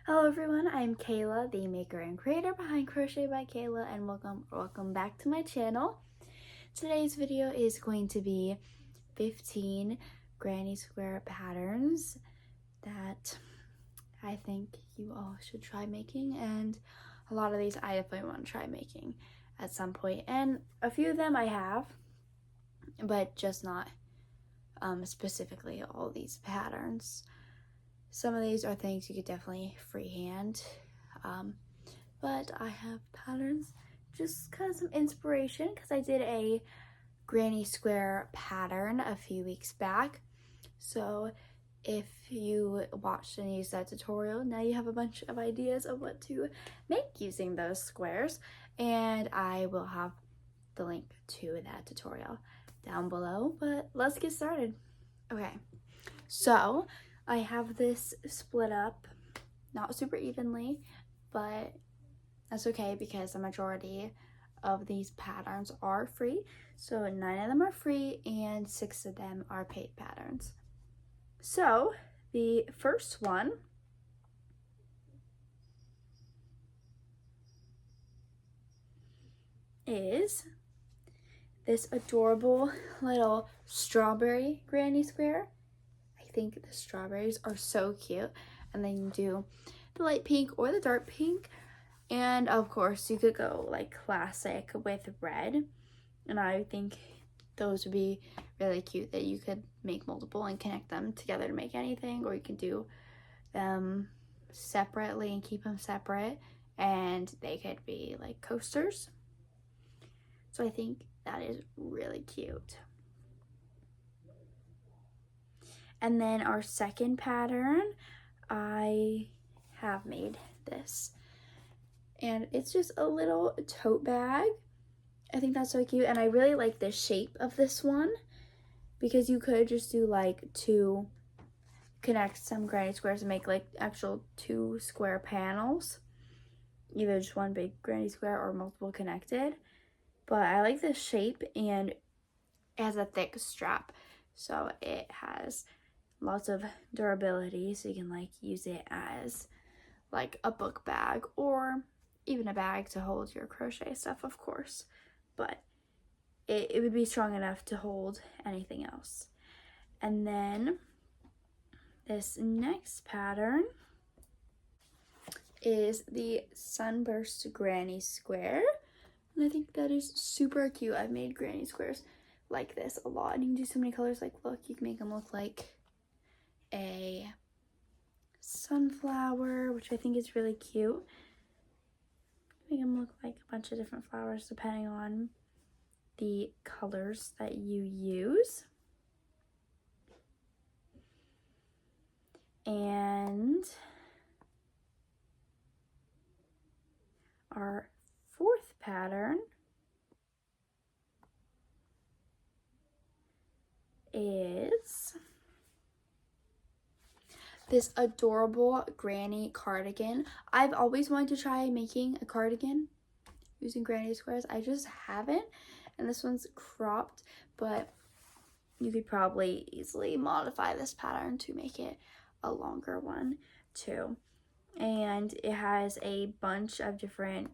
Hello everyone, I'm Kayla, the maker and creator behind Crochet by Kayla, and welcome back to my channel. Today's video is going to be 15 granny square patterns that I think you all should try making, and a lot of these I definitely want to try making at some point, and a few of them I have, but just not specifically all these patterns. Some of these are things you could definitely freehand, but I have patterns, just kind of some inspiration, because I did a granny square pattern a few weeks back. So if you watched and used that tutorial, now you have a bunch of ideas of what to make using those squares, and I will have the link to that tutorial down below, but let's get started. Okay, so I have this split up, not super evenly, but that's okay because the majority of these patterns are free. So 9 of them are free and 6 of them are paid patterns. So the first one is this adorable little strawberry granny square. I think the strawberries are so cute, and then you do the light pink or the dark pink, and of course you could go like classic with red, and I think those would be really cute that you could make multiple and connect them together to make anything, or you can do them separately and keep them separate and they could be like coasters. So I think that is really cute. And then our second pattern, I have made this, and it's just a little tote bag. I think that's so cute, and I really like the shape of this one because you could just do like two, connect some granny squares and make like actual 2 square panels, either just one big granny square or multiple connected. But I like the shape, and it has a thick strap, so it has lots of durability, so you can like use it as like a book bag or even a bag to hold your crochet stuff, of course, but it would be strong enough to hold anything else. And then this next pattern is the Sunburst granny square, and I think that is super cute. I've made granny squares like this a lot, and you can do so many colors. Like, look, you can make them look like a sunflower, which I think is really cute. Make them look like a bunch of different flowers depending on the colors that you use. And our fourth pattern is this adorable granny cardigan. I've always wanted to try making a cardigan using granny squares. I just haven't, and this one's cropped, but you could probably easily modify this pattern to make it a longer one too. And it has a bunch of different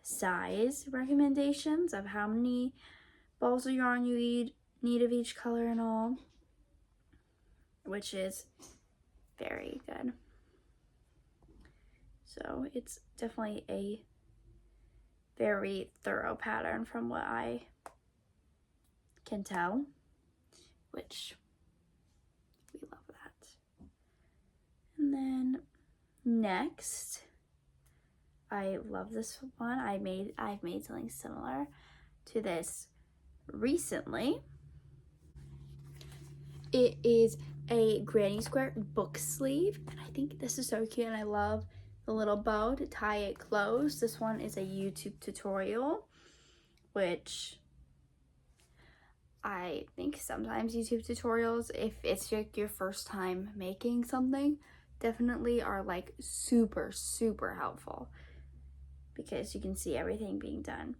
size recommendations of how many balls of yarn you need of each color and all, which is very good. So it's definitely a very thorough pattern from what I can tell, which we love that. And then next, I love this one. I've made something similar to this recently. It is a granny square book sleeve, and I think this is so cute, and I love the little bow to tie it closed. This one is a YouTube tutorial, which I think sometimes YouTube tutorials, if it's like your first time making something, definitely are like super helpful because you can see everything being done.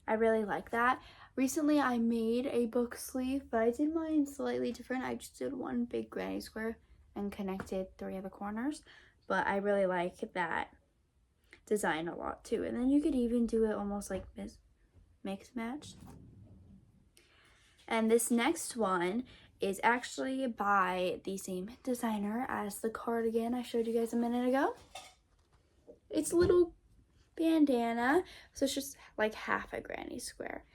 I really like that. Recently I made a book sleeve, but I did mine slightly different. I just did one big granny square and connected 3 of the corners, but I really like that design a lot too. And then you could even do it almost like mix match. And this next one is actually by the same designer as the cardigan I showed you guys a minute ago. It's a little bandana, so it's just like half a granny square.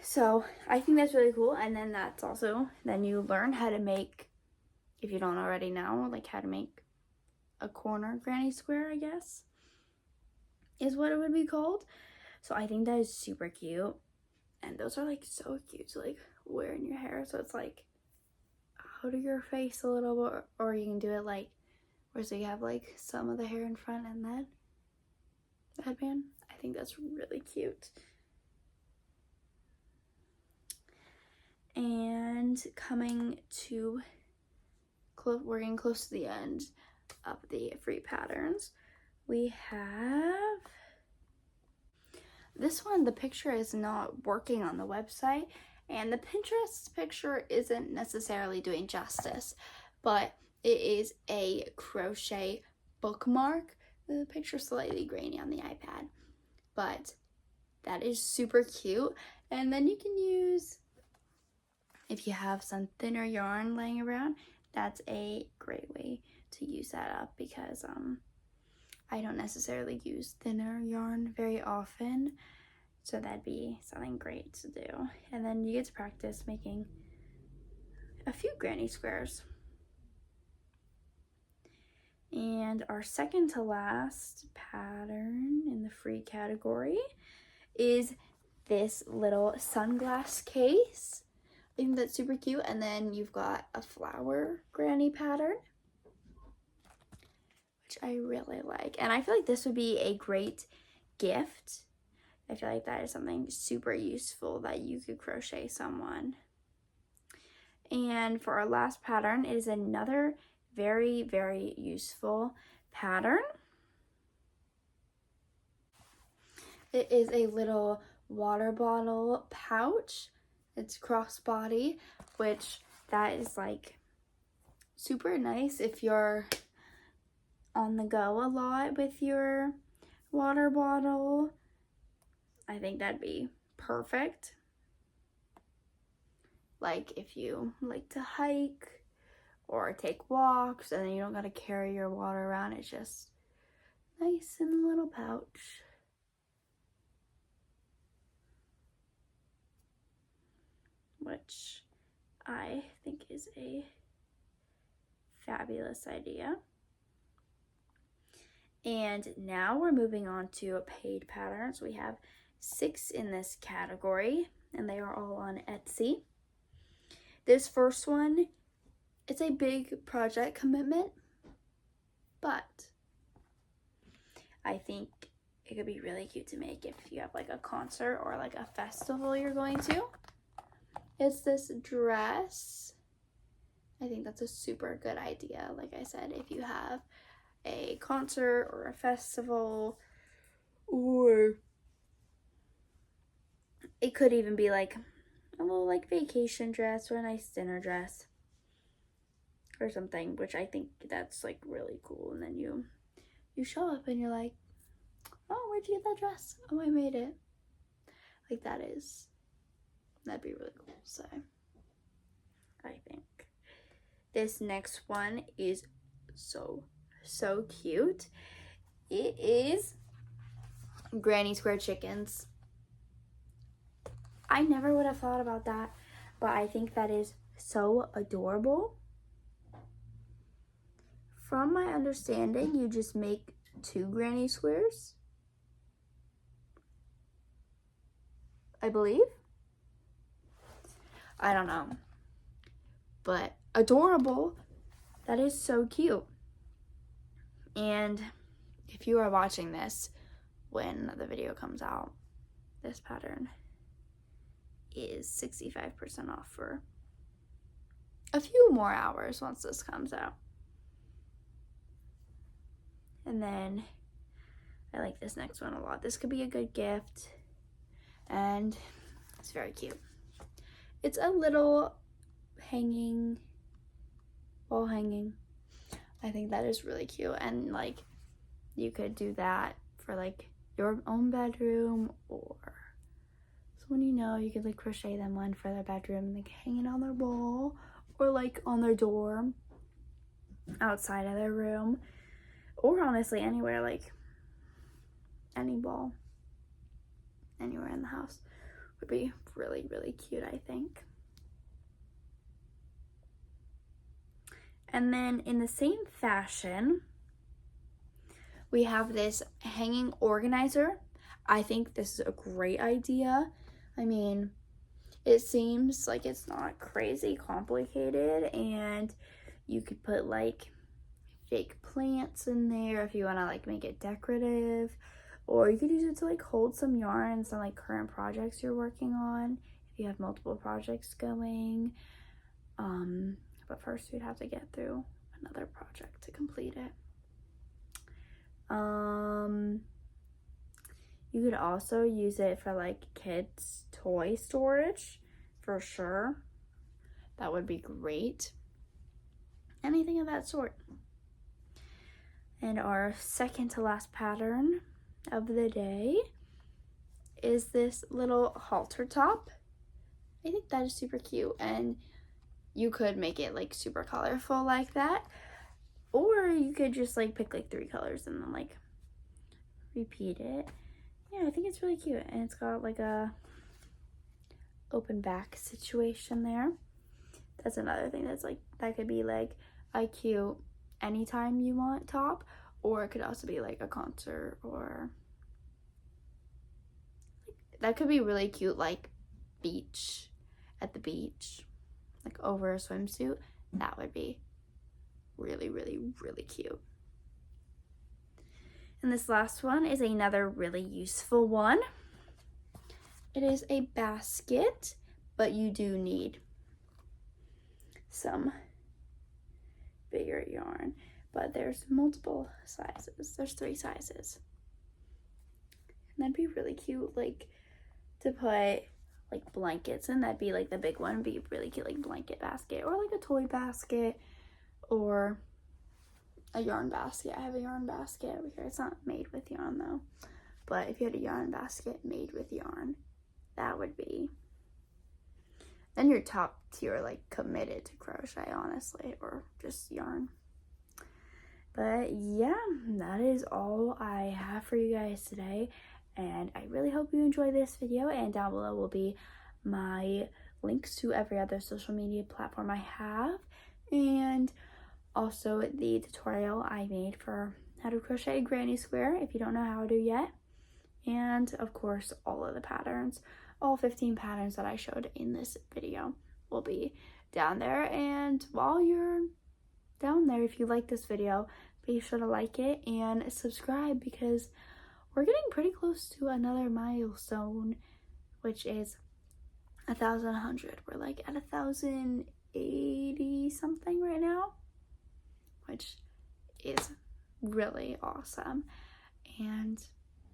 So I think that's really cool. And then that's also, then you learn how to make, if you don't already know, like how to make a corner granny square, I guess, is what it would be called. So I think that is super cute. And those are like so cute to like wear in your hair. So it's like out of your face a little bit, or you can do it like where so you have like some of the hair in front and then the headband. I think that's really cute. And coming to we're getting close to the end of the free patterns. We have this one. The picture is not working on the website, and the Pinterest picture isn't necessarily doing justice, but it is a crochet bookmark. The picture's slightly grainy on the iPad, but that is super cute. And then you can use, if you have some thinner yarn laying around, that's a great way to use that up, because I don't necessarily use thinner yarn very often, so that'd be something great to do. And then you get to practice making a few granny squares. And our second to last pattern in the free category is this little sunglass case. I think that's super cute. And then you've got a flower granny pattern, which I really like. And I feel like this would be a great gift. I feel like that is something super useful that you could crochet someone. And for our last pattern, it is another very, very useful pattern. It is a little water bottle pouch. It's crossbody, which that is like super nice if you're on the go a lot with your water bottle. I think that'd be perfect. Like if you like to hike or take walks and then you don't gotta carry your water around, it's just nice in a little pouch. Which I think is a fabulous idea. And now we're moving on to paid patterns. We have 6 in this category, and they are all on Etsy. This first one, it's a big project commitment, but I think it could be really cute to make if you have like a concert or like a festival you're going to. It's this dress. I think that's a super good idea. Like I said, if you have a concert or a festival, or it could even be like a little like vacation dress or a nice dinner dress or something, which I think that's like really cool. And then you show up and you're like, oh, where'd you get that dress? Oh, I made it. Like that'd be really cool. So I think this next one is so cute. It is granny square chickens. I never would have thought about that, but I think that is so adorable. From my understanding, you just make 2 granny squares, I believe. I don't know, but adorable. That is so cute. And if you are watching this when the video comes out, this pattern is 65% off for a few more hours once this comes out. And then I like this next one a lot. This could be a good gift, and it's very cute. It's a little wall hanging. I think that is really cute, and like you could do that for like your own bedroom, or someone you know, you could like crochet them one for their bedroom and like hang it on their wall, or like on their door outside of their room, or honestly anywhere, like any wall anywhere in the house would be really, really cute, I think. And then in the same fashion, we have this hanging organizer. I think this is a great idea. I mean, it seems like it's not crazy complicated, and you could put like fake plants in there if you want to like make it decorative, or you could use it to like hold some yarns and like current projects you're working on if you have multiple projects going. But first we'd have to get through another project to complete it. You could also use it for like kids' toy storage for sure. That would be great. Anything of that sort. And our second to last pattern of the day is this little halter top. I think that is super cute, and you could make it like super colorful like that, or you could just like pick like 3 colors and then like repeat it. Yeah, I think it's really cute, and it's got like a open back situation there. That's another thing that's like, that could be like a cute anytime you want top, or it could also be like a concert, or that could be really cute like beach, at the beach, like over a swimsuit. That would be really, really, really cute. And this last one is another really useful one. It is a basket, but you do need some bigger yarn, but there's multiple sizes. There's 3 sizes. And that'd be really cute, like to put like blankets in. That'd be like the big one, be really cute, like blanket basket, or like a toy basket, or a yarn basket. I have a yarn basket over here. It's not made with yarn though, but if you had a yarn basket made with yarn, that would be, then you're top tier, like committed to crochet, honestly, or just yarn. But yeah, that is all I have for you guys today, and I really hope you enjoy this video. And down below will be my links to every other social media platform I have, and also the tutorial I made for how to crochet a granny square if you don't know how to yet, and of course all of the patterns, all 15 patterns that I showed in this video will be down there. And while you're down there, if you like this video, be sure to like it and subscribe, because we're getting pretty close to another milestone, which is 1,100. We're like at 1,080 something right now, which is really awesome. And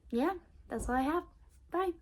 yeah, that's all I have. Bye.